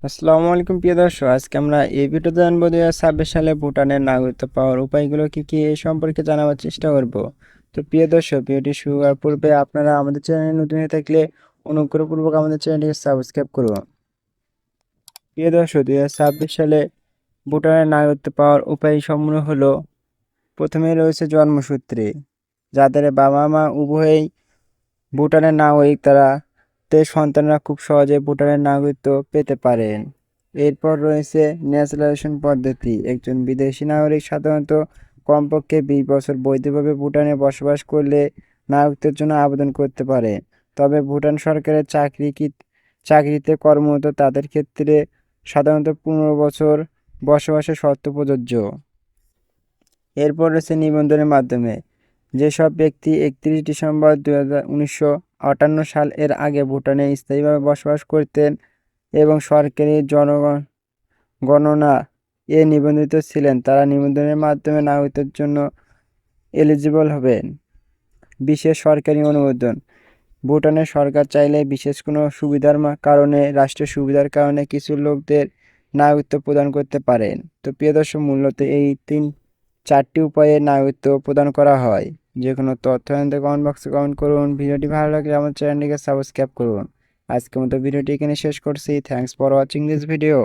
আসসালামু আলাইকুম প্রিয় দর্শক, আজকে আমরা এই ভিডিওতে জানবো 2026 সালে ভুটানের নাগরিকত্ব পাওয়ার উপায়গুলো কি কি এই সম্পর্কে জানাবার চেষ্টা করব। তো প্রিয় দর্শক, ভিডিওটি শুরু করার পূর্বে আপনারা আমাদের চ্যানেলে নতুন হয়ে থাকলে অনুগ্রহপূর্বক আমাদের চ্যানেলটিকে সাবস্ক্রাইব করুন। প্রিয় দর্শক, 2026 সালে ভুটানের নাগরিকত্ব পাওয়ার উপায় সমূহ হলো: প্রথমে রয়েছে জন্মসূত্রে, যাদের বাবা মা উভয়েই ভুটানের নাগরিক, সন্তানরা খুব সহজে ভুটানের নাগরিকত্ব পেতে পারেন। এরপর রয়েছে ন্যাশনালাইজেশন পদ্ধতি। একজন বিদেশি নাগরিক সাধারণত কমপক্ষে 20 বছর বৈধভাবে ভুটানে বসবাস করলে নাগরিকত্বের জন্য আবেদন করতে পারে। তবে ভুটান সরকারের চাকরিতে কর্মরত তাদের ক্ষেত্রে সাধারণত 15 বছর বসবাসের শর্ত প্রযোজ্য। এরপর রয়েছে নিবন্ধনের মাধ্যমে। যেসব ব্যক্তি 31 ডিসেম্বর 1958 সাল এর আগে ভুটানে স্থায়ীভাবে বসবাস করতেন এবং সরকারি জনগণনা নিবন্ধিত ছিলেন, তারা নিবন্ধনের মাধ্যমে নাগরিকত্বের জন্য এলিজিবল হবেন। বিশেষ সরকারি অনুমোদন: ভুটানের সরকার চাইলে বিশেষ কোনো রাষ্ট্রীয় সুবিধার কারণে কিছু লোকদের নাগরিকত্ব প্রদান করতে পারেন। তো প্রিয় দর্শক, মূলত এই 4টি উপায়ে নাগরিকত্ব প্রদান করা হয়। যে কোনো তথ্য জানতে কমেন্ট বক্সে কমেন্ট করুন। ভিডিওটি ভালো লাগলে আমার চ্যানেলটিকে সাবস্ক্রাইব করুন। আজকের মতো ভিডিওটি এখানে শেষ করছি। Thanks for watching this video.